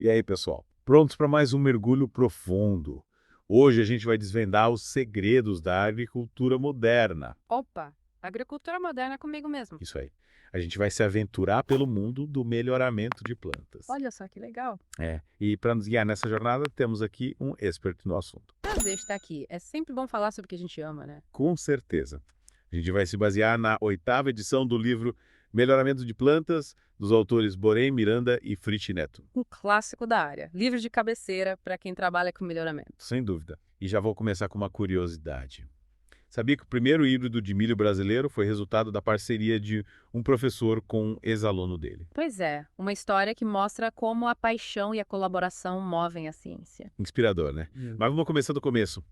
E aí, pessoal? Prontos para mais um mergulho profundo? Hoje a gente vai desvendar os segredos da agricultura moderna. Opa, agricultura moderna é comigo mesmo. Isso aí. A gente vai se aventurar pelo mundo do melhoramento de plantas. Olha só que legal. E para nos guiar nessa jornada, temos aqui um expert no assunto. Prazer estar aqui. É sempre bom falar sobre o que a gente ama, né? Com certeza. A gente vai se basear na 8ª edição do livro Melhoramento de Plantas, dos autores Borém, Miranda e Fritz Neto. Um clássico da área. Livro de cabeceira para quem trabalha com melhoramento. Sem dúvida. E já vou começar com uma curiosidade. Sabia que o primeiro híbrido de milho brasileiro foi resultado da parceria de um professor com um ex-aluno dele? Pois é, uma história que mostra como a paixão e a colaboração movem a ciência. Inspirador, né? Mas vamos começar do começo.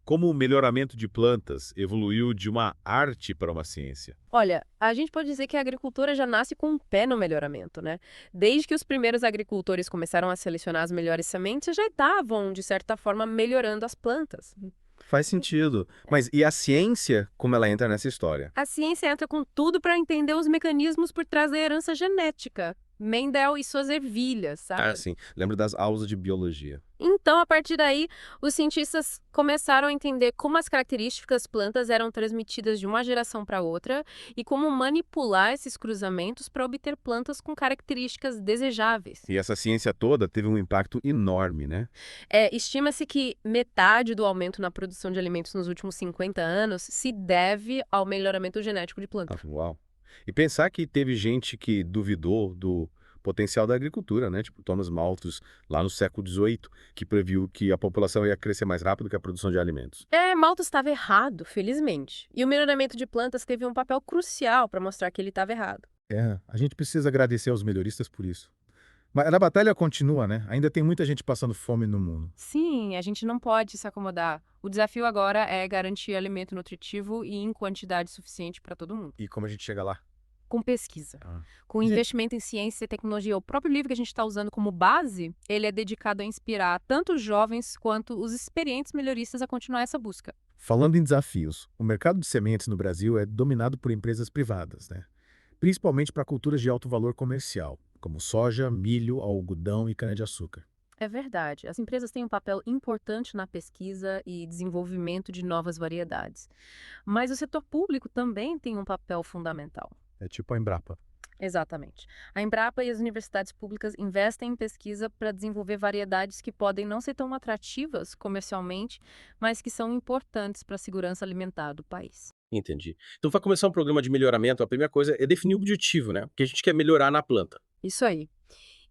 Como o melhoramento de plantas evoluiu de uma arte para uma ciência? Olha, a gente pode dizer que a agricultura já nasce com um pé no melhoramento, né? Desde que os primeiros agricultores começaram a selecionar as melhores sementes, já estavam, de certa forma, melhorando as plantas. Faz sentido. Mas e a ciência, como ela entra nessa história? A ciência entra com tudo para entender os mecanismos por trás da herança genética. Mendel e suas ervilhas, Ah, sabe? sim. Lembro das aulas de biologia. Então, a partir daí, os cientistas começaram a entender como as características das plantas eram transmitidas de uma geração para outra e como manipular esses cruzamentos para obter plantas com características desejáveis. E essa ciência toda teve um impacto enorme, né? Estima-se que metade do aumento na produção de alimentos nos últimos 50 anos se deve ao melhoramento genético de Ah, plantas. uau. E pensar que teve gente que duvidou do potencial da agricultura, né? Tipo Thomas Malthus, lá no século XVIII, que previu que a população ia crescer mais rápido que a produção de alimentos. Malthus estava errado, felizmente. E o melhoramento de plantas teve um papel crucial para mostrar que ele estava errado. A gente precisa agradecer aos melhoristas por isso. Mas a batalha continua, né? Ainda tem muita gente passando fome no mundo. Sim, a gente não pode se acomodar. O desafio agora é garantir alimento nutritivo e em quantidade suficiente para todo mundo. E como a gente chega lá? Com pesquisa, Ah. com Gente- investimento em ciência e tecnologia. O próprio livro que a gente está usando como base, ele é dedicado a inspirar tanto os jovens quanto os experientes melhoristas a continuar essa busca. Falando em desafios, o mercado de sementes no Brasil é dominado por empresas privadas, né? Principalmente para culturas de alto valor comercial, como soja, milho, algodão e cana-de-açúcar. É verdade. As empresas têm um papel importante na pesquisa e desenvolvimento de novas variedades. Mas o setor público também tem um papel fundamental. É tipo a Embrapa. Exatamente. A Embrapa e as universidades públicas investem em pesquisa para desenvolver variedades que podem não ser tão atrativas comercialmente, mas que são importantes para a segurança alimentar do país. Entendi. Então, para começar um programa de melhoramento, a primeira coisa é definir o objetivo, né? O que a gente quer melhorar na planta. Isso aí.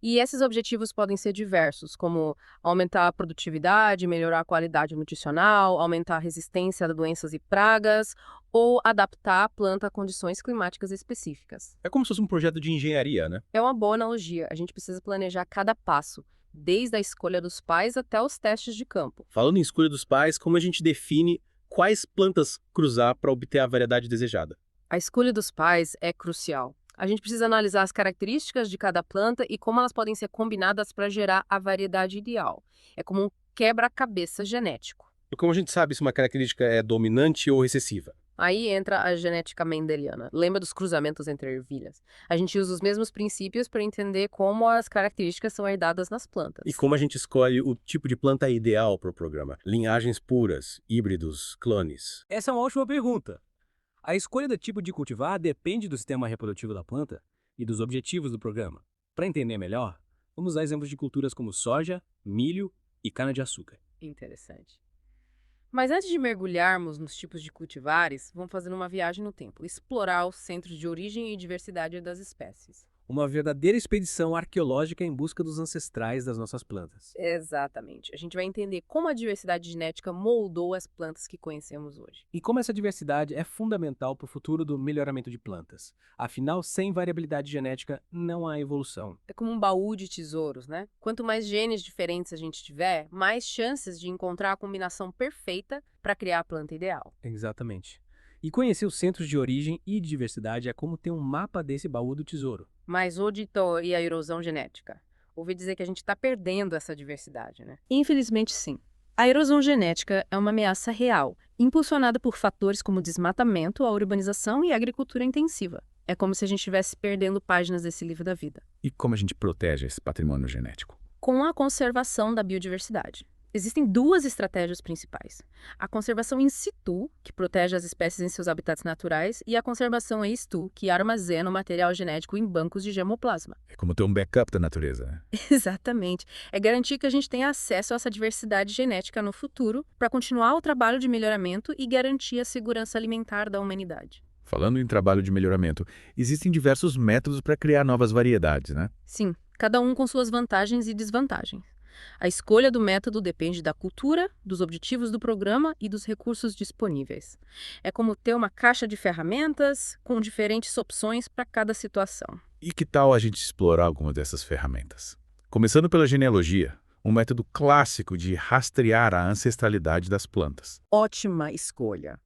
E esses objetivos podem ser diversos, como aumentar a produtividade, melhorar a qualidade nutricional, aumentar a resistência a doenças e pragas, ou adaptar a planta a condições climáticas específicas. É como se fosse um projeto de engenharia, né? É uma boa analogia. A gente precisa planejar cada passo, desde a escolha dos pais até os testes de campo. Falando em escolha dos pais, como a gente define quais plantas cruzar para obter a variedade desejada? A escolha dos pais é crucial. A gente precisa analisar as características de cada planta e como elas podem ser combinadas para gerar a variedade ideal. É como um quebra-cabeça genético. E como a gente sabe se uma característica é dominante ou recessiva? Aí entra a genética mendeliana. Lembra dos cruzamentos entre ervilhas? A gente usa os mesmos princípios para entender como as características são herdadas nas plantas. E como a gente escolhe o tipo de planta ideal para o programa? Linhagens puras, híbridos, clones. Essa é uma ótima pergunta. A escolha do tipo de cultivar depende do sistema reprodutivo da planta e dos objetivos do programa. Para entender melhor, vamos usar exemplos de culturas como soja, milho e cana-de-açúcar. Interessante. Mas antes de mergulharmos nos tipos de cultivares, vamos fazer uma viagem no tempo, explorar os centros de origem e diversidade das espécies. Uma verdadeira expedição arqueológica em busca dos ancestrais das nossas plantas. Exatamente. A gente vai entender como a diversidade genética moldou as plantas que conhecemos hoje. E como essa diversidade é fundamental para o futuro do melhoramento de plantas. Afinal, sem variabilidade genética, não há evolução. É como um baú de tesouros, né? Quanto mais genes diferentes a gente tiver, mais chances de encontrar a combinação perfeita para criar a planta ideal. Exatamente. E conhecer os centros de origem e de diversidade é como ter um mapa desse baú do tesouro. Mas o dito e a erosão genética? Ouvi dizer que a gente está perdendo essa diversidade, né? Infelizmente, sim. A erosão genética é uma ameaça real, impulsionada por fatores como desmatamento, a urbanização e a agricultura intensiva. É como se a gente estivesse perdendo páginas desse livro da vida. E como a gente protege esse patrimônio genético? Com a conservação da biodiversidade. Existem duas estratégias principais. A conservação in situ, que protege as espécies em seus habitats naturais, e a conservação ex situ, que armazena o material genético em bancos de germoplasma. É como ter um backup da natureza, né? Exatamente. É garantir que a gente tenha acesso a essa diversidade genética no futuro para continuar o trabalho de melhoramento e garantir a segurança alimentar da humanidade. Falando em trabalho de melhoramento, existem diversos métodos para criar novas variedades, né? Sim, cada um com suas vantagens e desvantagens. A escolha do método depende da cultura, dos objetivos do programa e dos recursos disponíveis. É como ter uma caixa de ferramentas com diferentes opções para cada situação. E que tal a gente explorar algumas dessas ferramentas? Começando pela genealogia, um método clássico de rastrear a ancestralidade das plantas. Ótima escolha.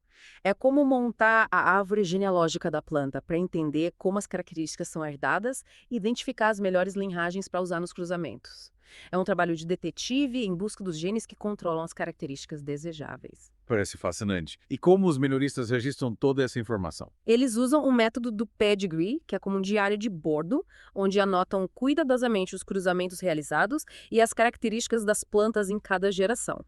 É como montar a árvore genealógica da planta para entender como as características são herdadas e identificar as melhores linhagens para usar nos cruzamentos. É um trabalho de detetive em busca dos genes que controlam as características desejáveis. Parece fascinante. E como os melhoristas registram toda essa informação? Eles usam o método do pedigree, que é como um diário de bordo, onde anotam cuidadosamente os cruzamentos realizados e as características das plantas em cada geração.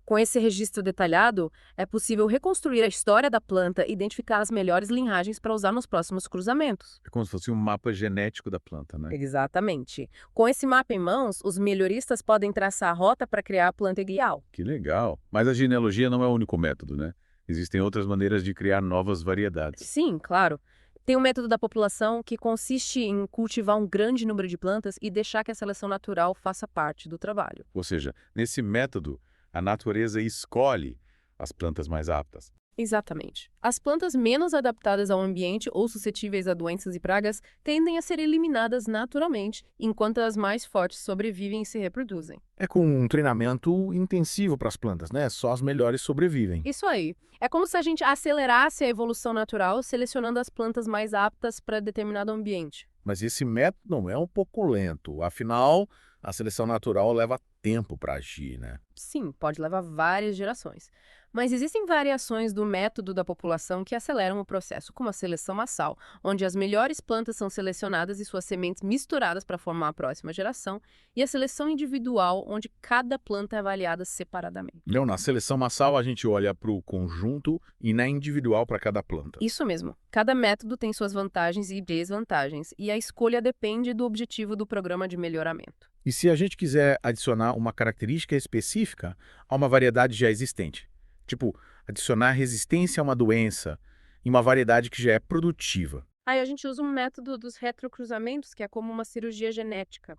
Com esse registro detalhado, é possível reconstruir a história da planta e identificar as melhores linhagens para usar nos próximos cruzamentos. É como se fosse um mapa genético da planta, né? Exatamente. Com esse mapa em mãos, os melhoristas podem traçar a rota para criar a planta ideal. Que legal. Mas a genealogia não é o único método, né? Existem outras maneiras de criar novas variedades. Sim, claro. Tem o método da população, que consiste em cultivar um grande número de plantas e deixar que a seleção natural faça parte do trabalho. Ou seja, nesse método, a natureza escolhe as plantas mais aptas. Exatamente. As plantas menos adaptadas ao ambiente ou suscetíveis a doenças e pragas tendem a ser eliminadas naturalmente, enquanto as mais fortes sobrevivem e se reproduzem. É com um treinamento intensivo para as plantas, né? Só as melhores sobrevivem. Isso aí. É como se a gente acelerasse a evolução natural, selecionando as plantas mais aptas para determinado ambiente. Mas esse método não é um pouco lento. Afinal, a seleção natural leva tempo para agir, né? Sim, pode levar várias gerações. Mas existem variações do método da população que aceleram o processo, como a seleção massal, onde as melhores plantas são selecionadas e suas sementes misturadas para formar a próxima geração, e a seleção individual, onde cada planta é avaliada separadamente. Não, na seleção massal a gente olha para o conjunto e na individual para cada planta. Isso mesmo. Cada método tem suas vantagens e desvantagens, e a escolha depende do objetivo do programa de melhoramento. E se a gente quiser adicionar uma característica específica a uma variedade já existente? Tipo, adicionar resistência a uma doença em uma variedade que já é produtiva. Aí a gente usa um método dos retrocruzamentos, que é como uma cirurgia genética.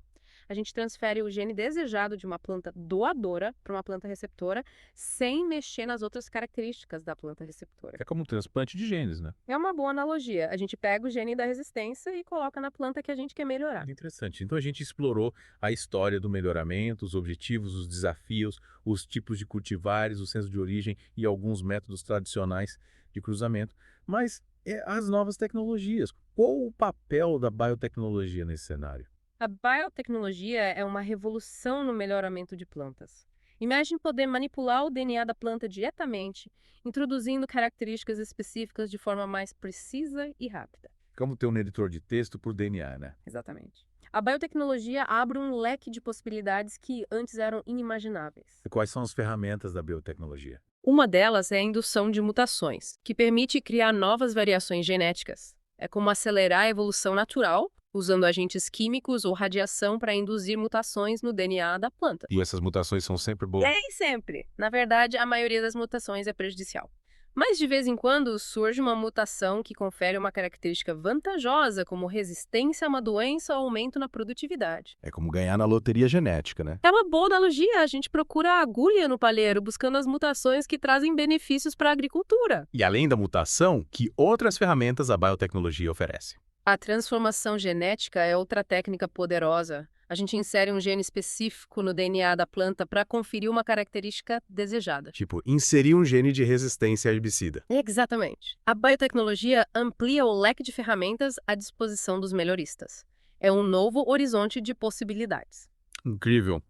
A gente transfere o gene desejado de uma planta doadora para uma planta receptora, sem mexer nas outras características da planta receptora. É como um transplante de genes, né? É uma boa analogia. A gente pega o gene da resistência e coloca na planta que a gente quer melhorar. Interessante. Então a gente explorou a história do melhoramento, os objetivos, os desafios, os tipos de cultivares, o senso de origem e alguns métodos tradicionais de cruzamento. Mas as novas tecnologias. Qual o papel da biotecnologia nesse cenário? A biotecnologia é uma revolução no melhoramento de plantas. Imagine poder manipular o DNA da planta diretamente, introduzindo características específicas de forma mais precisa e rápida. Como ter um editor de texto por DNA, né? Exatamente. A biotecnologia abre um leque de possibilidades que antes eram inimagináveis. E quais são as ferramentas da biotecnologia? Uma delas é a indução de mutações, que permite criar novas variações genéticas. É como acelerar a evolução natural, usando agentes químicos ou radiação para induzir mutações no DNA da planta. E essas mutações são sempre boas? Nem sempre. Na verdade, a maioria das mutações é prejudicial. Mas de vez em quando surge uma mutação que confere uma característica vantajosa, como resistência a uma doença ou aumento na produtividade. É como ganhar na loteria genética, né? É uma boa analogia, a gente procura a agulha no palheiro, buscando as mutações que trazem benefícios para a agricultura. E além da mutação, que outras ferramentas a biotecnologia oferece? A transformação genética é outra técnica poderosa. A gente insere um gene específico no DNA da planta para conferir uma característica desejada. Tipo, inserir um gene de resistência a herbicida. Exatamente. A biotecnologia amplia o leque de ferramentas à disposição dos melhoristas. É um novo horizonte de possibilidades. Incrível.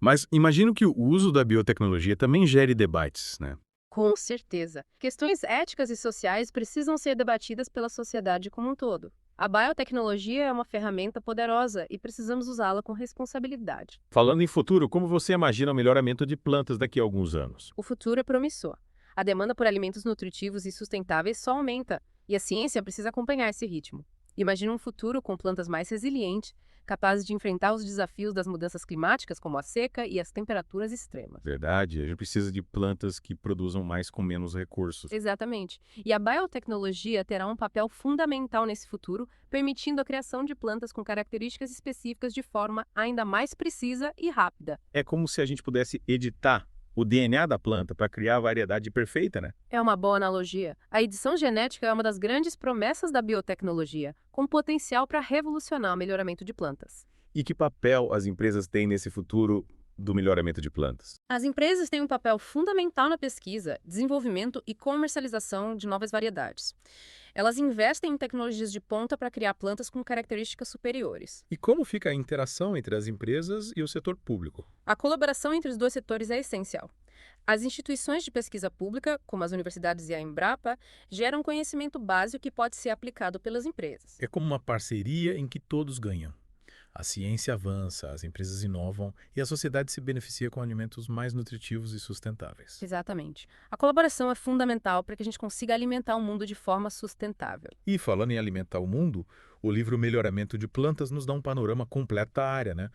Mas imagino que o uso da biotecnologia também gere debates, né? Com certeza. Questões éticas e sociais precisam ser debatidas pela sociedade como um todo. A biotecnologia é uma ferramenta poderosa e precisamos usá-la com responsabilidade. Falando em futuro, como você imagina o melhoramento de plantas daqui a alguns anos? O futuro é promissor. A demanda por alimentos nutritivos e sustentáveis só aumenta, e a ciência precisa acompanhar esse ritmo. Imagina um futuro com plantas mais resilientes, capazes de enfrentar os desafios das mudanças climáticas, como a seca e as temperaturas extremas. Verdade, a gente precisa de plantas que produzam mais com menos recursos. Exatamente. E a biotecnologia terá um papel fundamental nesse futuro, permitindo a criação de plantas com características específicas de forma ainda mais precisa e rápida. É como se a gente pudesse editar o DNA da planta para criar a variedade perfeita, né? É uma boa analogia. A edição genética é uma das grandes promessas da biotecnologia, com potencial para revolucionar o melhoramento de plantas. E que papel as empresas têm nesse futuro do melhoramento de plantas? As empresas têm um papel fundamental na pesquisa, desenvolvimento e comercialização de novas variedades. Elas investem em tecnologias de ponta para criar plantas com características superiores. E como fica a interação entre as empresas e o setor público? A colaboração entre os dois setores é essencial. As instituições de pesquisa pública, como as universidades e a Embrapa, geram conhecimento básico que pode ser aplicado pelas empresas. É como uma parceria em que todos ganham. A ciência avança, as empresas inovam e a sociedade se beneficia com alimentos mais nutritivos e sustentáveis. Exatamente. A colaboração é fundamental para que a gente consiga alimentar o mundo de forma sustentável. E falando em alimentar o mundo, o livro Melhoramento de Plantas nos dá um panorama completo da área, né?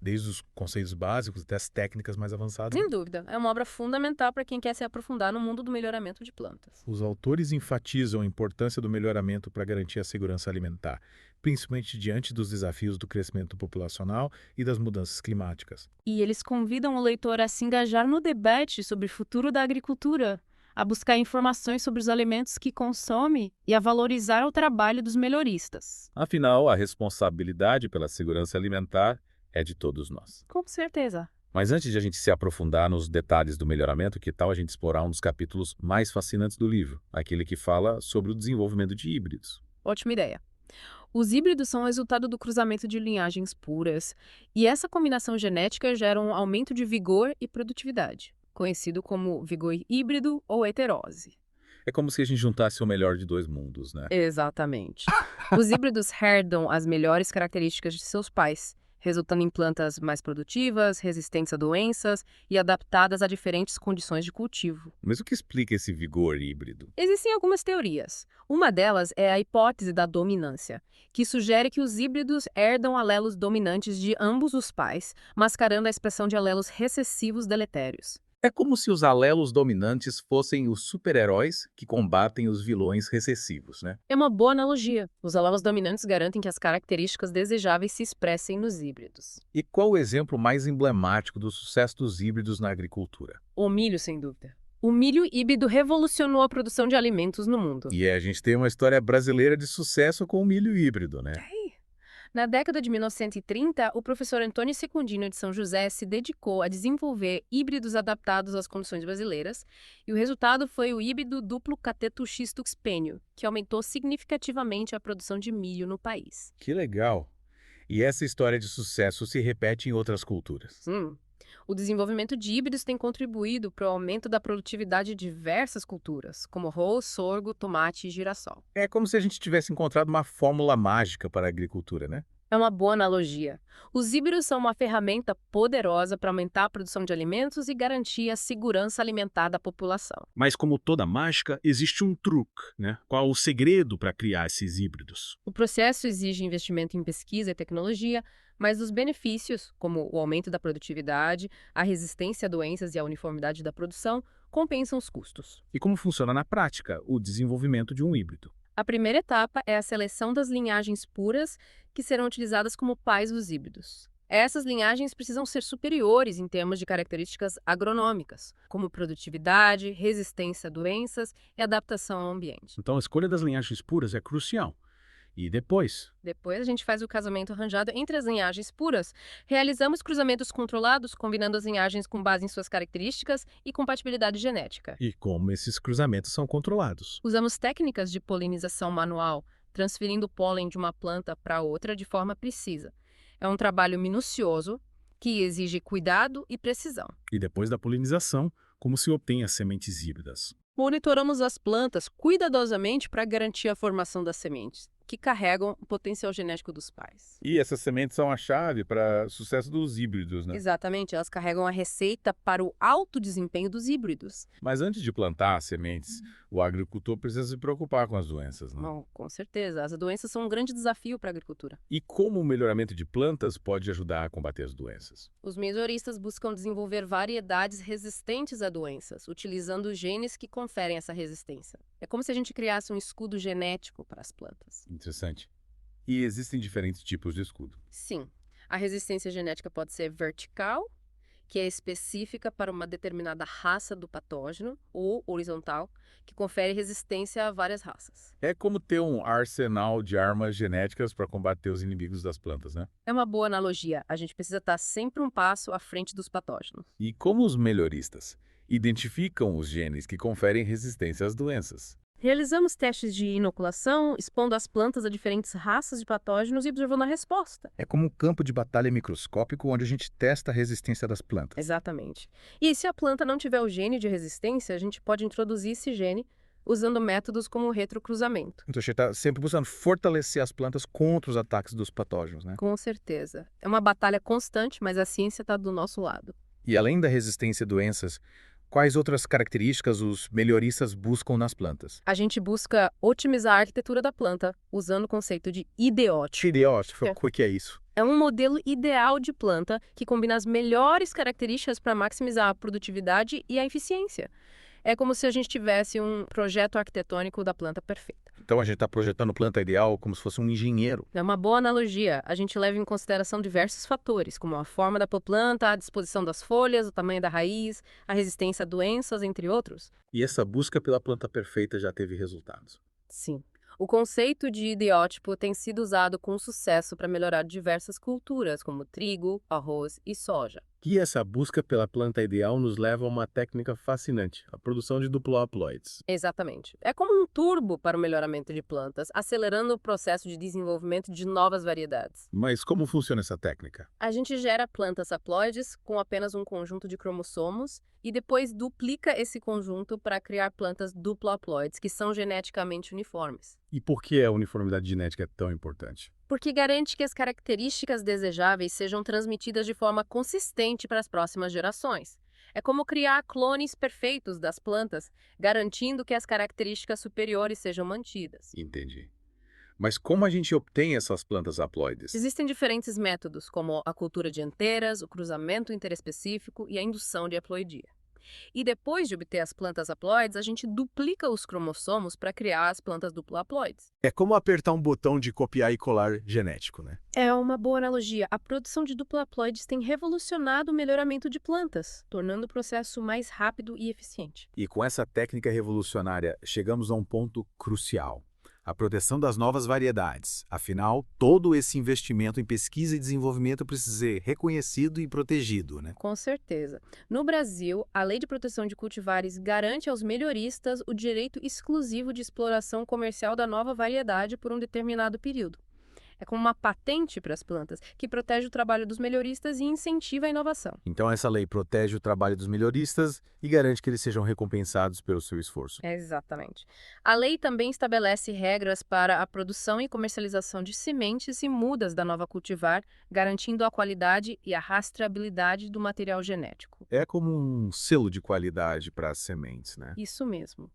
Desde os conceitos básicos até as técnicas mais avançadas. Sem dúvida, é uma obra fundamental para quem quer se aprofundar no mundo do melhoramento de plantas. Os autores enfatizam a importância do melhoramento para garantir a segurança alimentar, principalmente diante dos desafios do crescimento populacional e das mudanças climáticas. E eles convidam o leitor a se engajar no debate sobre o futuro da agricultura, a buscar informações sobre os alimentos que consome e a valorizar o trabalho dos melhoristas. Afinal, a responsabilidade pela segurança alimentar é de todos nós. Com certeza. Mas antes de a gente se aprofundar nos detalhes do melhoramento, que tal a gente explorar um dos capítulos mais fascinantes do livro, aquele que fala sobre o desenvolvimento de híbridos? Ótima ideia. Os híbridos são resultado do cruzamento de linhagens puras, e essa combinação genética gera um aumento de vigor e produtividade, conhecido como vigor híbrido ou heterose. É como se a gente juntasse o melhor de dois mundos, né? Exatamente. Os híbridos herdam as melhores características de seus pais, resultando em plantas mais produtivas, resistentes a doenças e adaptadas a diferentes condições de cultivo. Mas o que explica esse vigor híbrido? Existem algumas teorias. Uma delas é a hipótese da dominância, que sugere que os híbridos herdam alelos dominantes de ambos os pais, mascarando a expressão de alelos recessivos deletérios. É como se os alelos dominantes fossem os super-heróis que combatem os vilões recessivos, né? É uma boa analogia. Os alelos dominantes garantem que as características desejáveis se expressem nos híbridos. E qual o exemplo mais emblemático do sucesso dos híbridos na agricultura? O milho, sem dúvida. O milho híbrido revolucionou a produção de alimentos no mundo. E a gente tem uma história brasileira de sucesso com o milho híbrido, né? Na década de 1930, o professor Antônio Secundino de São José se dedicou a desenvolver híbridos adaptados às condições brasileiras, e o resultado foi o híbrido duplo cateto xisto spênio, que aumentou significativamente a produção de milho no país. Que legal! E essa história de sucesso se repete em outras culturas. O desenvolvimento de híbridos tem contribuído para o aumento da produtividade de diversas culturas, como arroz, sorgo, tomate e girassol. É como se a gente tivesse encontrado uma fórmula mágica para a agricultura, né? É uma boa analogia. Os híbridos são uma ferramenta poderosa para aumentar a produção de alimentos e garantir a segurança alimentar da população. Mas como toda mágica, existe um truque, né? Qual o segredo para criar esses híbridos? O processo exige investimento em pesquisa e tecnologia, mas os benefícios, como o aumento da produtividade, a resistência a doenças e a uniformidade da produção, compensam os custos. E como funciona na prática o desenvolvimento de um híbrido? A primeira etapa é a seleção das linhagens puras que serão utilizadas como pais dos híbridos. Essas linhagens precisam ser superiores em termos de características agronômicas, como produtividade, resistência a doenças e adaptação ao ambiente. Então a escolha das linhagens puras é crucial. E depois? Depois a gente faz o casamento arranjado entre as linhagens puras. Realizamos cruzamentos controlados, combinando as linhagens com base em suas características e compatibilidade genética. E como esses cruzamentos são controlados? Usamos técnicas de polinização manual, transferindo o pólen de uma planta para outra de forma precisa. É um trabalho minucioso que exige cuidado e precisão. E depois da polinização, como se obtém as sementes híbridas? Monitoramos as plantas cuidadosamente para garantir a formação das sementes. que carregam o potencial genético dos pais. E essas sementes são a chave para o sucesso dos híbridos, né? Exatamente, elas carregam a receita para o alto desempenho dos híbridos. Mas antes de plantar as sementes, o agricultor precisa se preocupar com as doenças, né? Bom, com certeza, as doenças são um grande desafio para a agricultura. E como o melhoramento de plantas pode ajudar a combater as doenças? Os melhoristas buscam desenvolver variedades resistentes a doenças, utilizando genes que conferem essa resistência. É como se a gente criasse um escudo genético para as plantas. Interessante. E existem diferentes tipos de escudo. Sim, a resistência genética pode ser vertical, que é específica para uma determinada raça do patógeno, ou horizontal, que confere resistência a várias raças. É como ter um arsenal de armas genéticas para combater os inimigos das plantas, né? É uma boa analogia, a gente precisa estar sempre um passo à frente dos patógenos. E como os melhoristas identificam os genes que conferem resistência às doenças? Realizamos testes de inoculação, expondo as plantas a diferentes raças de patógenos e observando a resposta. É como um campo de batalha microscópico onde a gente testa a resistência das plantas. Exatamente. E se a planta não tiver o gene de resistência, a gente pode introduzir esse gene usando métodos como o retrocruzamento. Então a gente está sempre buscando fortalecer as plantas contra os ataques dos patógenos, né? Com certeza. É uma batalha constante, mas a ciência está do nosso lado. E além da resistência a doenças, quais outras características os melhoristas buscam nas plantas? A gente busca otimizar a arquitetura da planta usando o conceito de ideótipo. Tireótipo, o que é isso? É um modelo ideal de planta que combina as melhores características para maximizar a produtividade e a eficiência. É como se a gente tivesse um projeto arquitetônico da planta perfeita. Então a gente está projetando planta ideal como se fosse um engenheiro. É uma boa analogia. A gente leva em consideração diversos fatores, como a forma da planta, a disposição das folhas, o tamanho da raiz, a resistência a doenças, entre outros. E essa busca pela planta perfeita já teve resultados. Sim. O conceito de ideótipo tem sido usado com sucesso para melhorar diversas culturas, como trigo, arroz e soja. E essa busca pela planta ideal nos leva a uma técnica fascinante, a produção de duplo-haploides. Exatamente. É como um turbo para o melhoramento de plantas, acelerando o processo de desenvolvimento de novas variedades. Mas como funciona essa técnica? A gente gera plantas haploides com apenas um conjunto de cromossomos e depois duplica esse conjunto para criar plantas duplo-haploides, que são geneticamente uniformes. E por que a uniformidade genética é tão importante? Porque garante que as características desejáveis sejam transmitidas de forma consistente para as próximas gerações. É como criar clones perfeitos das plantas, garantindo que as características superiores sejam mantidas. Entendi. Mas como a gente obtém essas plantas haploides? Existem diferentes métodos, como a cultura de anteiras, o cruzamento interespecífico e a indução de haploidia. E depois de obter as plantas haploides, a gente duplica os cromossomos para criar as plantas duplo-haploides. É como apertar um botão de copiar e colar genético, né? É uma boa analogia. A produção de duplo-haploides tem revolucionado o melhoramento de plantas, tornando o processo mais rápido e eficiente. E com essa técnica revolucionária, chegamos a um ponto crucial. A proteção das novas variedades. Afinal, todo esse investimento em pesquisa e desenvolvimento precisa ser reconhecido e protegido, né? Com certeza. No Brasil, a Lei de Proteção de Cultivares garante aos melhoristas o direito exclusivo de exploração comercial da nova variedade por um determinado período. É como uma patente para as plantas, que protege o trabalho dos melhoristas e incentiva a inovação. Então essa lei protege o trabalho dos melhoristas e garante que eles sejam recompensados pelo seu esforço. Exatamente. A lei também estabelece regras para a produção e comercialização de sementes e mudas da nova cultivar, garantindo a qualidade e a rastreabilidade do material genético. É como um selo de qualidade para as sementes, né? Isso mesmo.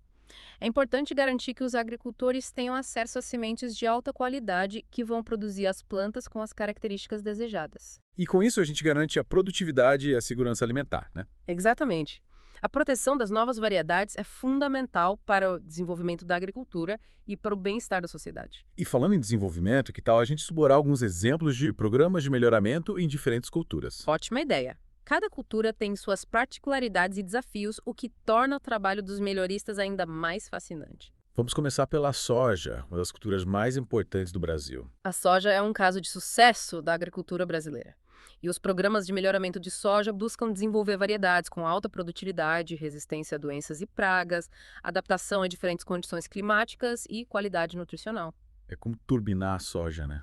É importante garantir que os agricultores tenham acesso a sementes de alta qualidade que vão produzir as plantas com as características desejadas. E com isso a gente garante a produtividade e a segurança alimentar, né? Exatamente. A proteção das novas variedades é fundamental para o desenvolvimento da agricultura e para o bem-estar da sociedade. E falando em desenvolvimento, que tal a gente explorar alguns exemplos de programas de melhoramento em diferentes culturas? Ótima ideia! Cada cultura tem suas particularidades e desafios, o que torna o trabalho dos melhoristas ainda mais fascinante. Vamos começar pela soja, uma das culturas mais importantes do Brasil. A soja é um caso de sucesso da agricultura brasileira. E os programas de melhoramento de soja buscam desenvolver variedades com alta produtividade, resistência a doenças e pragas, adaptação a diferentes condições climáticas e qualidade nutricional. É como turbinar a soja, né?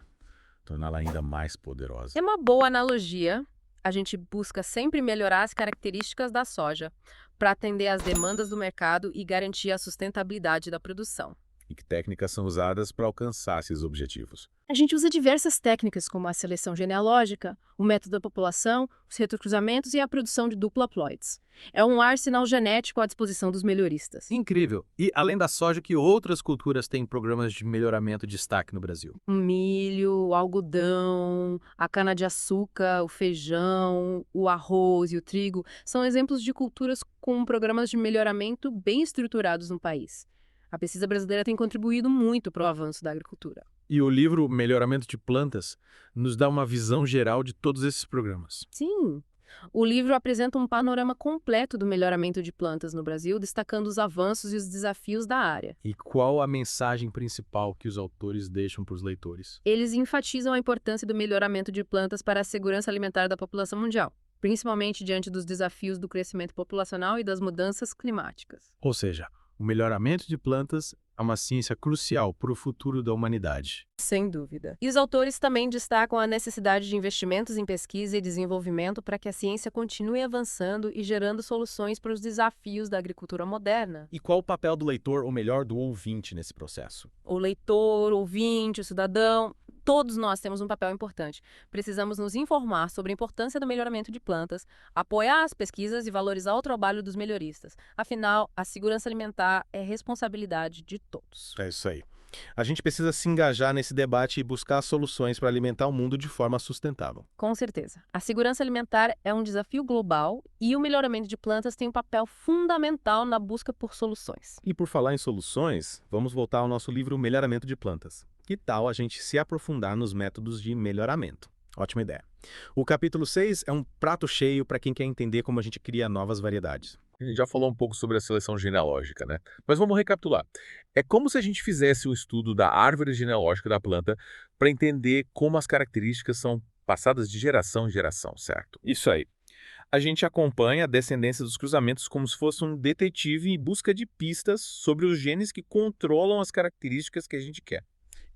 Torná-la ainda mais poderosa. É uma boa analogia. A gente busca sempre melhorar as características da soja para atender às demandas do mercado e garantir a sustentabilidade da produção. E que técnicas são usadas para alcançar esses objetivos? A gente usa diversas técnicas, como a seleção genealógica, o método da população, os retrocruzamentos e a produção de duplo haploides. É um arsenal genético à disposição dos melhoristas. Incrível! E além da soja, que outras culturas têm programas de melhoramento de destaque no Brasil? O milho, o algodão, a cana-de-açúcar, o feijão, o arroz e o trigo são exemplos de culturas com programas de melhoramento bem estruturados no país. A pesquisa brasileira tem contribuído muito para o avanço da agricultura. E o livro Melhoramento de Plantas nos dá uma visão geral de todos esses programas. Sim, o livro apresenta um panorama completo do melhoramento de plantas no Brasil, destacando os avanços e os desafios da área. E qual a mensagem principal que os autores deixam para os leitores? Eles enfatizam a importância do melhoramento de plantas para a segurança alimentar da população mundial, principalmente diante dos desafios do crescimento populacional e das mudanças climáticas. Ou seja, o melhoramento de plantas é uma ciência crucial para o futuro da humanidade. Sem dúvida. E os autores também destacam a necessidade de investimentos em pesquisa e desenvolvimento para que a ciência continue avançando e gerando soluções para os desafios da agricultura moderna. E qual o papel do leitor, ou melhor, do ouvinte nesse processo? O leitor, o ouvinte, o cidadão, todos nós temos um papel importante. Precisamos nos informar sobre a importância do melhoramento de plantas, apoiar as pesquisas e valorizar o trabalho dos melhoristas. Afinal, a segurança alimentar é responsabilidade de todos. É isso aí. A gente precisa se engajar nesse debate e buscar soluções para alimentar o mundo de forma sustentável. Com certeza. A segurança alimentar é um desafio global e o melhoramento de plantas tem um papel fundamental na busca por soluções. E por falar em soluções, vamos voltar ao nosso livro Melhoramento de Plantas. Que tal a gente se aprofundar nos métodos de melhoramento? Ótima ideia. O capítulo 6 é um prato cheio para quem quer entender como a gente cria novas variedades. A gente já falou um pouco sobre a seleção genealógica, né? Mas vamos recapitular. É como se a gente fizesse um estudo da árvore genealógica da planta para entender como as características são passadas de geração em geração, certo? Isso aí. A gente acompanha a descendência dos cruzamentos como se fosse um detetive em busca de pistas sobre os genes que controlam as características que a gente quer.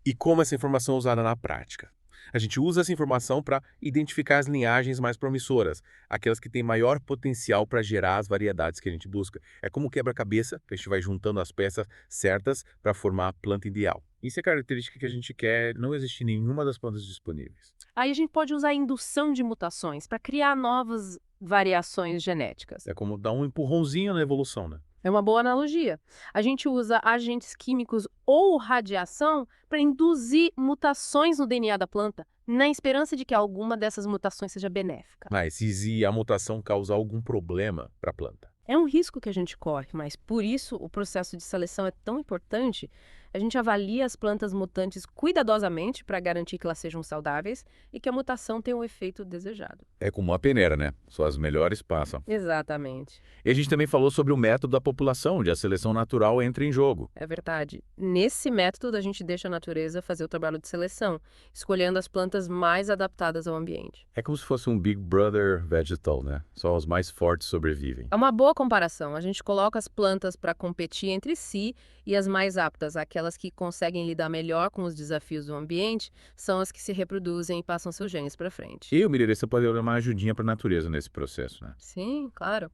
E como essa informação é usada na prática? A gente usa essa informação para identificar as linhagens mais promissoras, aquelas que têm maior potencial para gerar as variedades que a gente busca. É como um quebra-cabeça, que a gente vai juntando as peças certas para formar a planta ideal. Isso é característica que a gente quer, não existe em nenhuma das plantas disponíveis. Aí a gente pode usar a indução de mutações para criar novas variações genéticas. É como dar um empurrãozinho na evolução, né? É uma boa analogia. A gente usa agentes químicos ou radiação para induzir mutações no DNA da planta, na esperança de que alguma dessas mutações seja benéfica. Mas e se a mutação causar algum problema para a planta? É um risco que a gente corre, mas por isso o processo de seleção é tão importante. A gente avalia as plantas mutantes cuidadosamente para garantir que elas sejam saudáveis e que a mutação tenha o efeito desejado. É como uma peneira, né? Só as melhores passam. Exatamente. E a gente também falou sobre o método da população, onde a seleção natural entra em jogo. É verdade. Nesse método, a gente deixa a natureza fazer o trabalho de seleção, escolhendo as plantas mais adaptadas ao ambiente. É como se fosse um Big Brother vegetal, né? Só os mais fortes sobrevivem. É uma boa comparação. A gente coloca as plantas para competir entre si e as mais aptas, aquelas que conseguem lidar melhor com os desafios do ambiente, são as que se reproduzem e passam seus genes para frente. E o melhorista pode dar uma ajudinha para a natureza nesse processo, né? Sim, claro.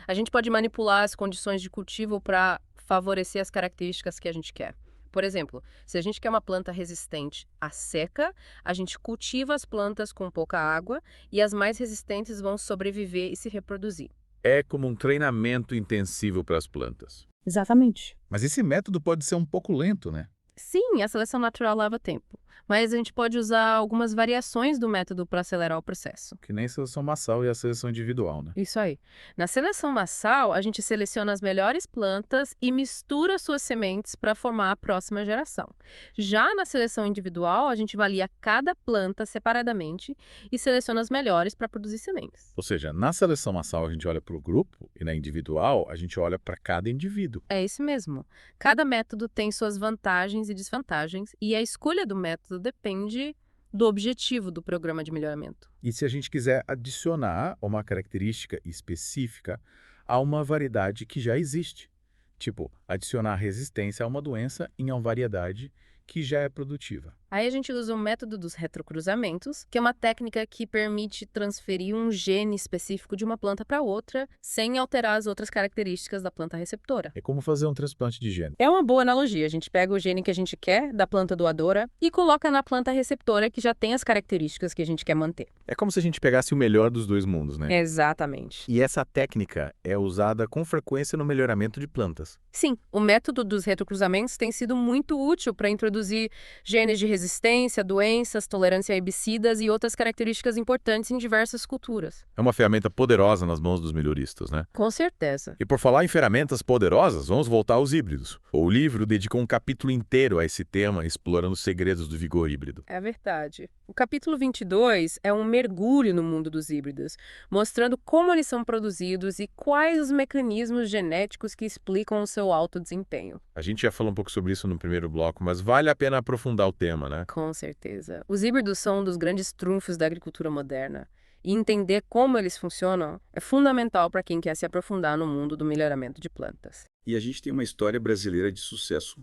A gente pode manipular as condições de cultivo para favorecer as características que a gente quer. Por exemplo, se a gente quer uma planta resistente à seca, a gente cultiva as plantas com pouca água e as mais resistentes vão sobreviver e se reproduzir. É como um treinamento intensivo para as plantas. Exatamente. Mas esse método pode ser um pouco lento, né? Sim, a seleção natural leva tempo, mas a gente pode usar algumas variações do método para acelerar o processo. Que nem a seleção massal e a seleção individual, né? Isso aí. Na seleção massal, a gente seleciona as melhores plantas e mistura suas sementes para formar a próxima geração. Já na seleção individual, a gente avalia cada planta separadamente e seleciona as melhores para produzir sementes. Ou seja, na seleção massal a gente olha para o grupo e na individual a gente olha para cada indivíduo. É isso mesmo. Cada método tem suas vantagens e desvantagens e a escolha do método depende do objetivo do programa de melhoramento. E se a gente quiser adicionar uma característica específica a uma variedade que já existe, tipo, adicionar resistência a uma doença em uma variedade que já é produtiva. Aí a gente usa o método dos retrocruzamentos, que é uma técnica que permite transferir um gene específico de uma planta para outra, sem alterar as outras características da planta receptora. É como fazer um transplante de gene. É uma boa analogia. A gente pega o gene que a gente quer da planta doadora e coloca na planta receptora que já tem as características que a gente quer manter. É como se a gente pegasse o melhor dos dois mundos, né? Exatamente. E essa técnica é usada com frequência no melhoramento de plantas. Sim, o método dos retrocruzamentos tem sido muito útil para introduzir genes de resistência, doenças, tolerância a herbicidas e outras características importantes em diversas culturas. É uma ferramenta poderosa nas mãos dos melhoristas, né? Com certeza. E por falar em ferramentas poderosas, vamos voltar aos híbridos. O livro dedica um capítulo inteiro a esse tema, explorando os segredos do vigor híbrido. É verdade. O capítulo 22 é um mergulho no mundo dos híbridos, mostrando como eles são produzidos e quais os mecanismos genéticos que explicam o seu alto desempenho. A gente já falou um pouco sobre isso no primeiro bloco, mas vale a pena aprofundar o tema, né? Com certeza. Os híbridos são um dos grandes trunfos da agricultura moderna. E entender como eles funcionam é fundamental para quem quer se aprofundar no mundo do melhoramento de plantas. E a gente tem uma história brasileira de sucesso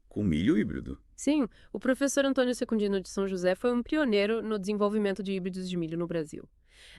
com milho híbrido. Sim, o professor Antônio Secundino de São José foi um pioneiro no desenvolvimento de híbridos de milho no Brasil.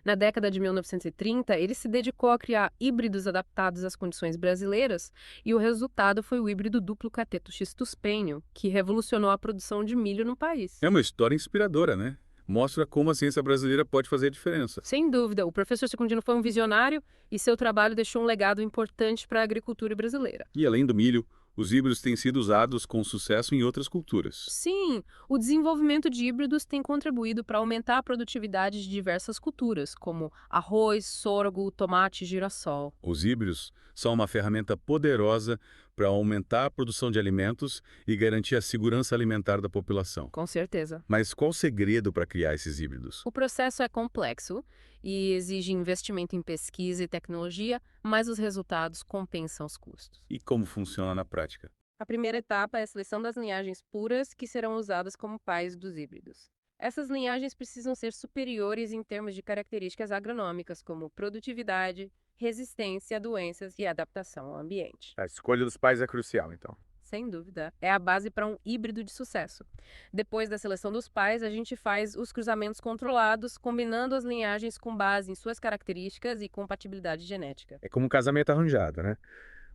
Na década de 1930, ele se dedicou a criar híbridos adaptados às condições brasileiras e o resultado foi o híbrido duplo cateto X-tuspenho, que revolucionou a produção de milho no país. É uma história inspiradora, né? Mostra como a ciência brasileira pode fazer a diferença. Sem dúvida, o professor Secundino foi um visionário e seu trabalho deixou um legado importante para a agricultura brasileira. E além do milho, os híbridos têm sido usados com sucesso em outras culturas. Sim, o desenvolvimento de híbridos tem contribuído para aumentar a produtividade de diversas culturas, como arroz, sorgo, tomate e girassol. Os híbridos são uma ferramenta poderosa para aumentar a produção de alimentos e garantir a segurança alimentar da população. Com certeza. Mas qual o segredo para criar esses híbridos? O processo é complexo e exige investimento em pesquisa e tecnologia, mas os resultados compensam os custos. E como funciona na prática? A primeira etapa é a seleção das linhagens puras que serão usadas como pais dos híbridos. Essas linhagens precisam ser superiores em termos de características agronômicas, como produtividade, resistência a doenças e adaptação ao ambiente. A escolha dos pais é crucial, então. Sem dúvida, é a base para um híbrido de sucesso. Depois da seleção dos pais, a gente faz os cruzamentos controlados, combinando as linhagens com base em suas características e compatibilidade genética. É como um casamento arranjado, né?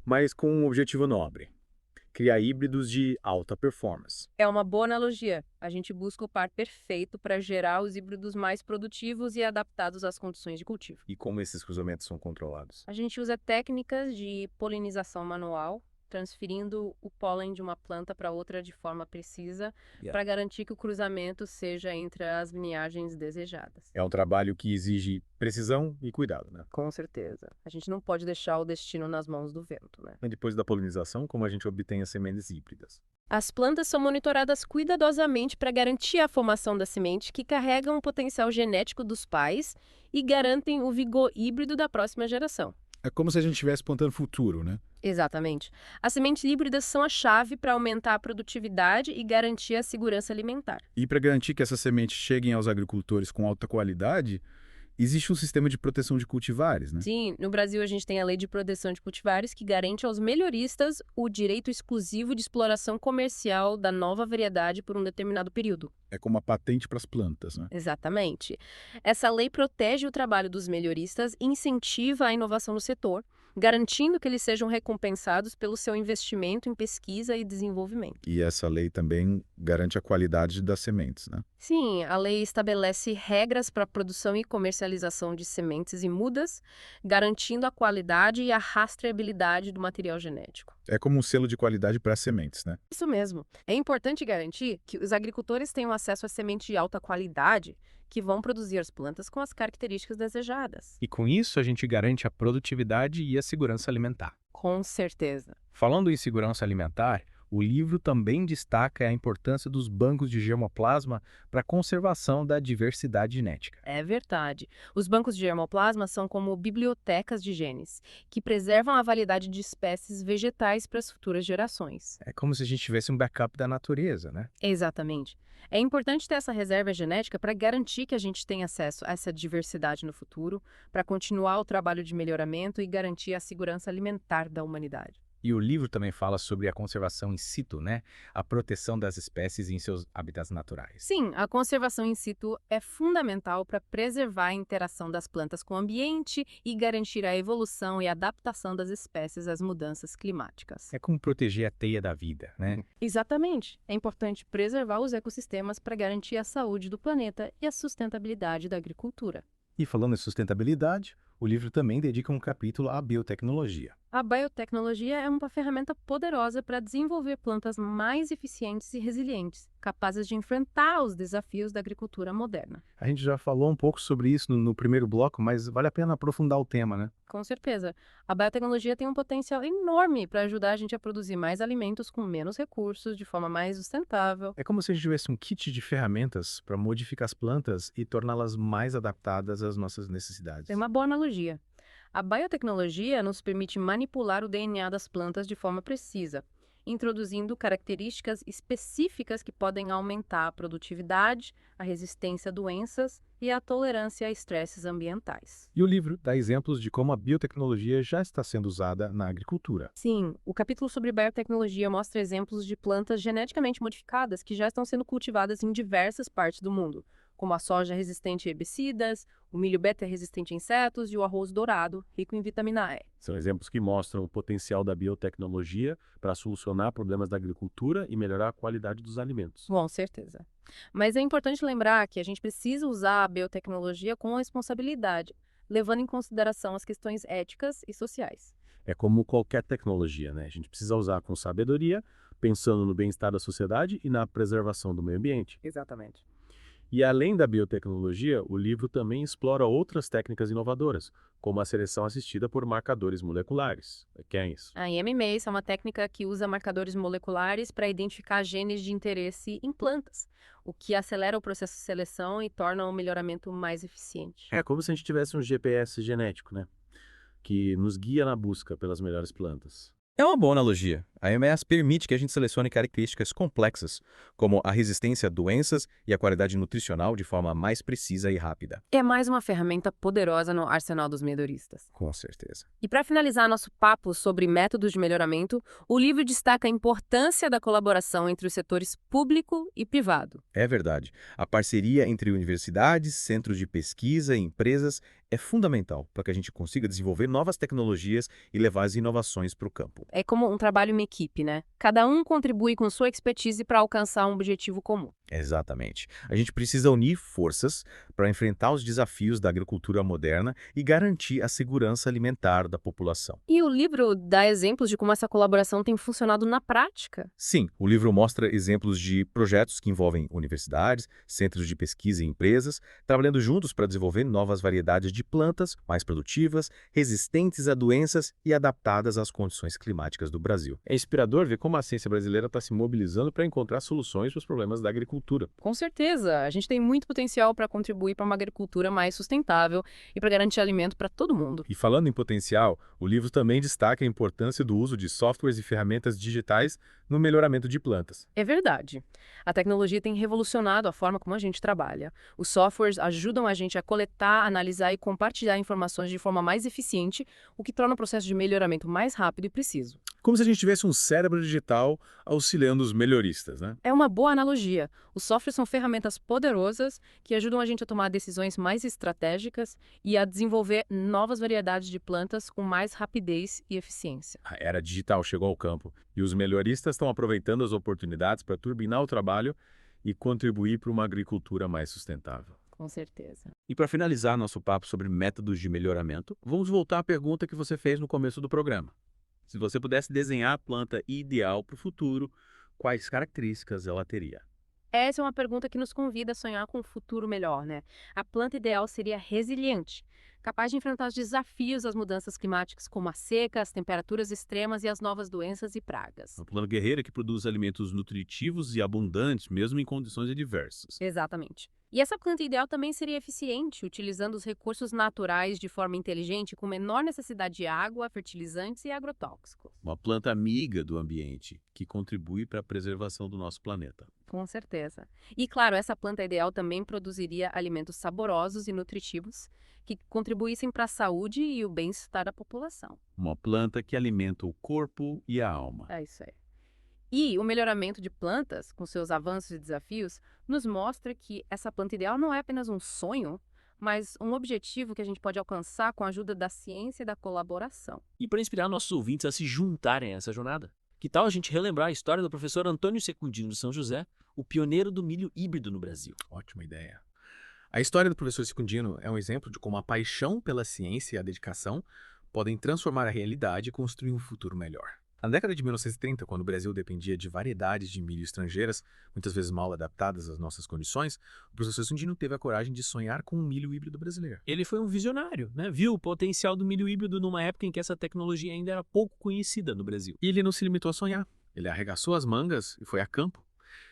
Mas com um objetivo nobre: criar híbridos de alta performance. É uma boa analogia. A gente busca o par perfeito para gerar os híbridos mais produtivos e adaptados às condições de cultivo. E como esses cruzamentos são controlados? A gente usa técnicas de polinização manual, transferindo o pólen de uma planta para outra de forma precisa, para garantir que o cruzamento seja entre as linhagens desejadas. É um trabalho que exige precisão e cuidado, né? Com certeza. A gente não pode deixar o destino nas mãos do vento, né? E depois da polinização, como a gente obtém as sementes híbridas? As plantas são monitoradas cuidadosamente para garantir a formação da semente que carregam o potencial genético dos pais e garantem o vigor híbrido da próxima geração. É como se a gente estivesse plantando futuro, né? Exatamente. As sementes híbridas são a chave para aumentar a produtividade e garantir a segurança alimentar. E para garantir que essas sementes cheguem aos agricultores com alta qualidade, existe um sistema de proteção de cultivares, né? Sim, no Brasil a gente tem a Lei de Proteção de Cultivares que garante aos melhoristas o direito exclusivo de exploração comercial da nova variedade por um determinado período. É como uma patente para as plantas, né? Exatamente. Essa lei protege o trabalho dos melhoristas e incentiva a inovação no setor, garantindo que eles sejam recompensados pelo seu investimento em pesquisa e desenvolvimento. E essa lei também garante a qualidade das sementes, né? Sim, a lei estabelece regras para a produção e comercialização de sementes e mudas, garantindo a qualidade e a rastreabilidade do material genético. É como um selo de qualidade para as sementes, né? Isso mesmo. É importante garantir que os agricultores tenham acesso a sementes de alta qualidade que vão produzir as plantas com as características desejadas. E com isso, a gente garante a produtividade e a segurança alimentar. Com certeza. Falando em segurança alimentar, o livro também destaca a importância dos bancos de germoplasma para a conservação da diversidade genética. É verdade. Os bancos de germoplasma são como bibliotecas de genes, que preservam a variedade de espécies vegetais para as futuras gerações. É como se a gente tivesse um backup da natureza, né? Exatamente. É importante ter essa reserva genética para garantir que a gente tenha acesso a essa diversidade no futuro, para continuar o trabalho de melhoramento e garantir a segurança alimentar da humanidade. E o livro também fala sobre a conservação in situ, né? A proteção das espécies em seus habitats naturais. Sim, a conservação in situ é fundamental para preservar a interação das plantas com o ambiente e garantir a evolução e adaptação das espécies às mudanças climáticas. É como proteger a teia da vida, né? Exatamente. É importante preservar os ecossistemas para garantir a saúde do planeta e a sustentabilidade da agricultura. E falando em sustentabilidade, o livro também dedica um capítulo à biotecnologia. A biotecnologia é uma ferramenta poderosa para desenvolver plantas mais eficientes e resilientes, capazes de enfrentar os desafios da agricultura moderna. A gente já falou um pouco sobre isso no primeiro bloco, mas vale a pena aprofundar o tema, né? Com certeza. A biotecnologia tem um potencial enorme para ajudar a gente a produzir mais alimentos com menos recursos, de forma mais sustentável. É como se a gente tivesse um kit de ferramentas para modificar as plantas e torná-las mais adaptadas às nossas necessidades. É uma boa analogia. A biotecnologia nos permite manipular o DNA das plantas de forma precisa, introduzindo características específicas que podem aumentar a produtividade, a resistência a doenças e a tolerância a estresses ambientais. E o livro dá exemplos de como a biotecnologia já está sendo usada na agricultura. Sim, o capítulo sobre biotecnologia mostra exemplos de plantas geneticamente modificadas que já estão sendo cultivadas em diversas partes do mundo, como a soja resistente a herbicidas, o milho beta resistente a insetos e o arroz dourado, rico em vitamina E. São exemplos que mostram o potencial da biotecnologia para solucionar problemas da agricultura e melhorar a qualidade dos alimentos. Com certeza. Mas é importante lembrar que a gente precisa usar a biotecnologia com responsabilidade, levando em consideração as questões éticas e sociais. É como qualquer tecnologia, né? A gente precisa usar com sabedoria, pensando no bem-estar da sociedade e na preservação do meio ambiente. Exatamente. E além da biotecnologia, o livro também explora outras técnicas inovadoras, como a seleção assistida por marcadores moleculares, ECANs. A IMMACE é uma técnica que usa marcadores moleculares para identificar genes de interesse em plantas, o que acelera o processo de seleção e torna o melhoramento mais eficiente. É como se a gente tivesse um GPS genético, né? Que nos guia na busca pelas melhores plantas. É uma boa analogia. A EMS permite que a gente selecione características complexas, como a resistência a doenças e a qualidade nutricional de forma mais precisa e rápida. É mais uma ferramenta poderosa no arsenal dos melhoristas. Com certeza. E para finalizar nosso papo sobre métodos de melhoramento, o livro destaca a importância da colaboração entre os setores público e privado. É verdade. A parceria entre universidades, centros de pesquisa e empresas é fundamental para que a gente consiga desenvolver novas tecnologias e levar as inovações para o campo. É como um trabalho em equipe, né? Cada um contribui com sua expertise para alcançar um objetivo comum. Exatamente. A gente precisa unir forças para enfrentar os desafios da agricultura moderna e garantir a segurança alimentar da população. E o livro dá exemplos de como essa colaboração tem funcionado na prática. Sim, o livro mostra exemplos de projetos que envolvem universidades, centros de pesquisa e empresas, trabalhando juntos para desenvolver novas variedades de plantas mais produtivas, resistentes a doenças e adaptadas às condições climáticas do Brasil. É inspirador ver como a ciência brasileira está se mobilizando para encontrar soluções para os problemas da agricultura. Com certeza, a gente tem muito potencial para contribuir para uma agricultura mais sustentável e para garantir alimento para todo mundo. E falando em potencial, o livro também destaca a importância do uso de softwares e ferramentas digitais no melhoramento de plantas. É verdade. A tecnologia tem revolucionado a forma como a gente trabalha. Os softwares ajudam a gente a coletar, analisar e compartilhar informações de forma mais eficiente, o que torna o processo de melhoramento mais rápido e preciso. Como se a gente tivesse um cérebro digital auxiliando os melhoristas, né? É uma boa analogia. Os softwares são ferramentas poderosas que ajudam a gente a tomar decisões mais estratégicas e a desenvolver novas variedades de plantas com mais rapidez e eficiência. A era digital chegou ao campo e os melhoristas estão aproveitando as oportunidades para turbinar o trabalho e contribuir para uma agricultura mais sustentável. Com certeza. E para finalizar nosso papo sobre métodos de melhoramento, vamos voltar à pergunta que você fez no começo do programa. Se você pudesse desenhar a planta ideal para o futuro, quais características ela teria? Essa é uma pergunta que nos convida a sonhar com um futuro melhor, né? A planta ideal seria resiliente, capaz de enfrentar os desafios das mudanças climáticas, como a seca, as temperaturas extremas e as novas doenças e pragas. Uma planta guerreira que produz alimentos nutritivos e abundantes, mesmo em condições adversas. Exatamente. E essa planta ideal também seria eficiente, utilizando os recursos naturais de forma inteligente, com menor necessidade de água, fertilizantes e agrotóxicos. Uma planta amiga do ambiente, que contribui para a preservação do nosso planeta. Com certeza. E, claro, essa planta ideal também produziria alimentos saborosos e nutritivos que contribuíssem para a saúde e o bem-estar da população. Uma planta que alimenta o corpo e a alma. É isso aí. E o melhoramento de plantas, com seus avanços e desafios, nos mostra que essa planta ideal não é apenas um sonho, mas um objetivo que a gente pode alcançar com a ajuda da ciência e da colaboração. E para inspirar nossos ouvintes a se juntarem a essa jornada, que tal a gente relembrar a história do professor Antônio Secundino de São José, o pioneiro do milho híbrido no Brasil? Ótima ideia. A história do professor Secundino é um exemplo de como a paixão pela ciência e a dedicação podem transformar a realidade e construir um futuro melhor. Na década de 1930, quando o Brasil dependia de variedades de milho estrangeiras, muitas vezes mal adaptadas às nossas condições, o professor Secundino teve a coragem de sonhar com um milho híbrido brasileiro. Ele foi um visionário, né? Viu o potencial do milho híbrido numa época em que essa tecnologia ainda era pouco conhecida no Brasil. E ele não se limitou a sonhar. Ele arregaçou as mangas e foi a campo.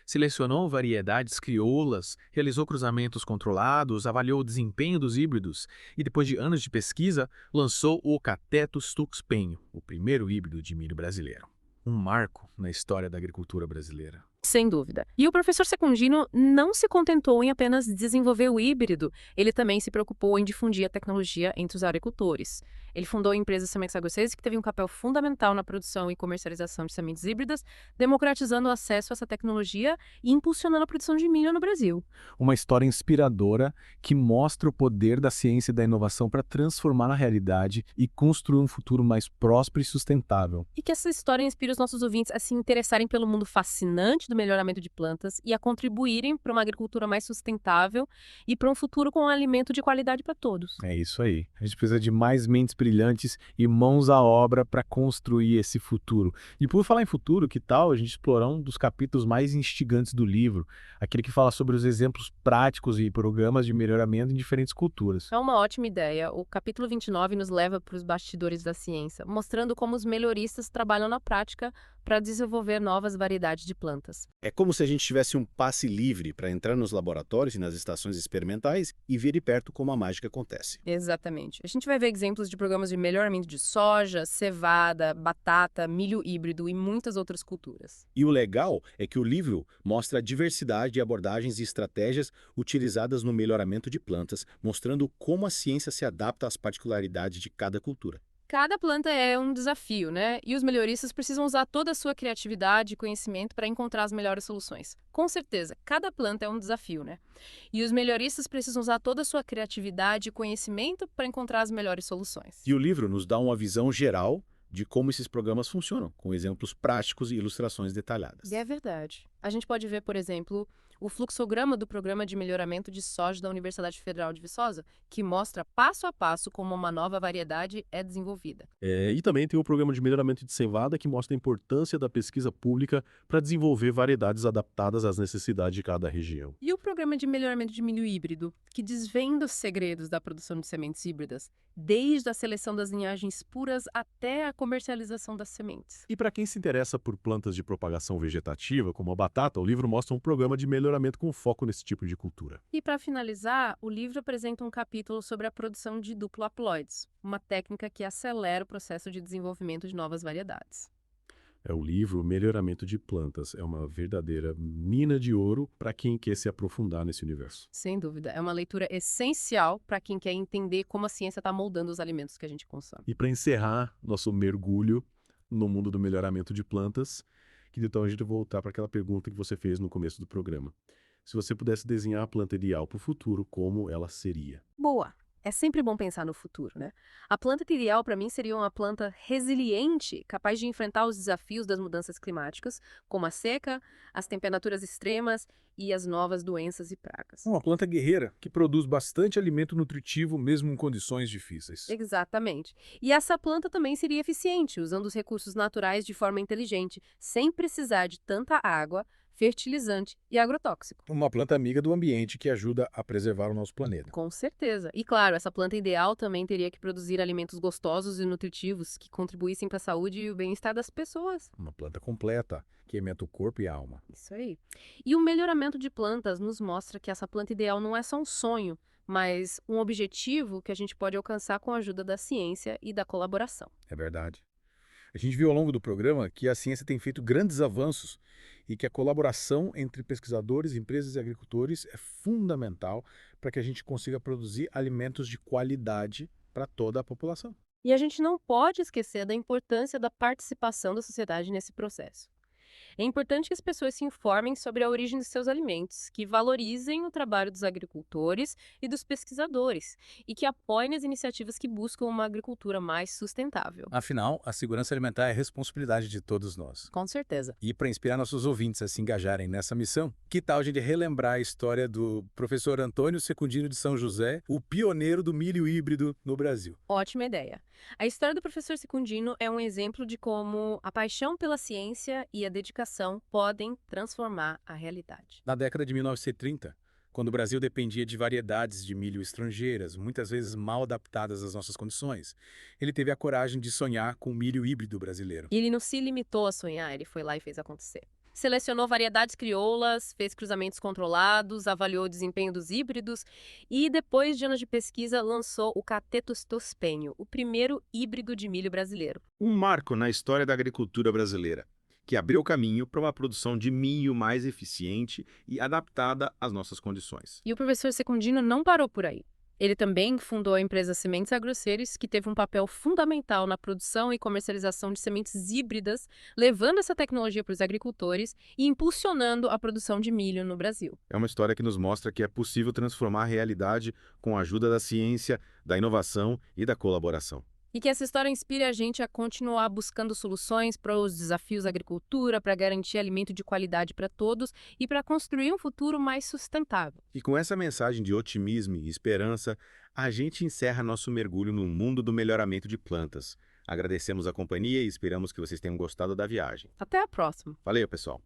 Selecionou variedades crioulas, realizou cruzamentos controlados, avaliou o desempenho dos híbridos e, depois de anos de pesquisa, lançou o Catetus tuxpenho, o primeiro híbrido de milho brasileiro. Um marco na história da agricultura brasileira. Sem dúvida. E o professor Secundino não se contentou em apenas desenvolver o híbrido, ele também se preocupou em difundir a tecnologia entre os agricultores. Ele fundou a empresa Sementes Agroceres, que teve um papel fundamental na produção e comercialização de sementes híbridas, democratizando o acesso a essa tecnologia e impulsionando a produção de milho no Brasil. Uma história inspiradora que mostra o poder da ciência e da inovação para transformar a realidade e construir um futuro mais próspero e sustentável. E que essa história inspire os nossos ouvintes a se interessarem pelo mundo fascinante do melhoramento de plantas e a contribuírem para uma agricultura mais sustentável e para um futuro com um alimento de qualidade para todos. É isso aí. A gente precisa de mais mentes brilhantes e mãos à obra para construir esse futuro. E por falar em futuro, que tal a gente explorar um dos capítulos mais instigantes do livro, aquele que fala sobre os exemplos práticos e programas de melhoramento em diferentes culturas? É uma ótima ideia. O capítulo 29 nos leva para os bastidores da ciência, mostrando como os melhoristas trabalham na prática para desenvolver novas variedades de plantas. É como se a gente tivesse um passe livre para entrar nos laboratórios e nas estações experimentais e ver de perto como a mágica acontece. Exatamente. A gente vai ver exemplos de programas de melhoramento de soja, cevada, batata, milho híbrido e muitas outras culturas. E o legal é que o livro mostra a diversidade de abordagens e estratégias utilizadas no melhoramento de plantas, mostrando como a ciência se adapta às particularidades de cada cultura. Cada planta é um desafio, né? E os melhoristas precisam usar toda a sua criatividade e conhecimento para encontrar as melhores soluções. Com certeza, cada planta é um desafio, né? E os melhoristas precisam usar toda a sua criatividade e conhecimento para encontrar as melhores soluções. E o livro nos dá uma visão geral de como esses programas funcionam, com exemplos práticos e ilustrações detalhadas. E é verdade. A gente pode ver, por exemplo, o fluxograma do Programa de Melhoramento de Soja da Universidade Federal de Viçosa, que mostra passo a passo como uma nova variedade é desenvolvida. E também tem o programa de melhoramento de cevada, que mostra a importância da pesquisa pública para desenvolver variedades adaptadas às necessidades de cada região. E o Programa de Melhoramento de Milho Híbrido, que desvenda os segredos da produção de sementes híbridas, desde a seleção das linhagens puras até a comercialização das sementes. E para quem se interessa por plantas de propagação vegetativa, como a batata, o livro mostra um programa de melhoramento com foco nesse tipo de cultura. E para finalizar, o livro apresenta um capítulo sobre a produção de duplo haploides, uma técnica que acelera o processo de desenvolvimento de novas variedades. O livro Melhoramento de Plantas é uma verdadeira mina de ouro para quem quer se aprofundar nesse universo. Sem dúvida, é uma leitura essencial para quem quer entender como a ciência está moldando os alimentos que a gente consome. E para encerrar nosso mergulho no mundo do melhoramento de plantas, que então a gente voltar para aquela pergunta que você fez no começo do programa. Se você pudesse desenhar a planta ideal para o futuro, como ela seria? Boa! É sempre bom pensar no futuro, né? A planta ideal para mim seria uma planta resiliente, capaz de enfrentar os desafios das mudanças climáticas, como a seca, as temperaturas extremas e as novas doenças e pragas. Uma planta guerreira, que produz bastante alimento nutritivo mesmo em condições difíceis. Exatamente. E essa planta também seria eficiente, usando os recursos naturais de forma inteligente, sem precisar de tanta água, fertilizante e agrotóxico. Uma planta amiga do ambiente que ajuda a preservar o nosso planeta. Com certeza. E claro, essa planta ideal também teria que produzir alimentos gostosos e nutritivos que contribuíssem para a saúde e o bem-estar das pessoas. Uma planta completa, que alimenta o corpo e a alma. Isso aí. E o melhoramento de plantas nos mostra que essa planta ideal não é só um sonho, mas um objetivo que a gente pode alcançar com a ajuda da ciência e da colaboração. É verdade. A gente viu ao longo do programa que a ciência tem feito grandes avanços e que a colaboração entre pesquisadores, empresas e agricultores é fundamental para que a gente consiga produzir alimentos de qualidade para toda a população. E a gente não pode esquecer da importância da participação da sociedade nesse processo. É importante que as pessoas se informem sobre a origem dos seus alimentos, que valorizem o trabalho dos agricultores e dos pesquisadores e que apoiem as iniciativas que buscam uma agricultura mais sustentável. Afinal, a segurança alimentar é responsabilidade de todos nós. Com certeza. E para inspirar nossos ouvintes a se engajarem nessa missão, que tal a gente relembrar a história do professor Antônio Secundino de São José, o pioneiro do milho híbrido no Brasil? Ótima ideia. A história do professor Secundino é um exemplo de como a paixão pela ciência e a dedicação podem transformar a realidade. Na década de 1930, quando o Brasil dependia de variedades de milho estrangeiras, muitas vezes mal adaptadas às nossas condições, ele teve a coragem de sonhar com o milho híbrido brasileiro. E ele não se limitou a sonhar, ele foi lá e fez acontecer. Selecionou variedades crioulas, fez cruzamentos controlados, avaliou o desempenho dos híbridos e, depois de anos de pesquisa, lançou o Cateto tospenho, o primeiro híbrido de milho brasileiro. Um marco na história da agricultura brasileira, que abriu caminho para uma produção de milho mais eficiente e adaptada às nossas condições. E o professor Secundino não parou por aí. Ele também fundou a empresa Sementes Agroceres, que teve um papel fundamental na produção e comercialização de sementes híbridas, levando essa tecnologia para os agricultores e impulsionando a produção de milho no Brasil. É uma história que nos mostra que é possível transformar a realidade com a ajuda da ciência, da inovação e da colaboração. E que essa história inspire a gente a continuar buscando soluções para os desafios da agricultura, para garantir alimento de qualidade para todos e para construir um futuro mais sustentável. E com essa mensagem de otimismo e esperança, a gente encerra nosso mergulho no mundo do melhoramento de plantas. Agradecemos a companhia e esperamos que vocês tenham gostado da viagem. Até a próxima! Valeu, pessoal!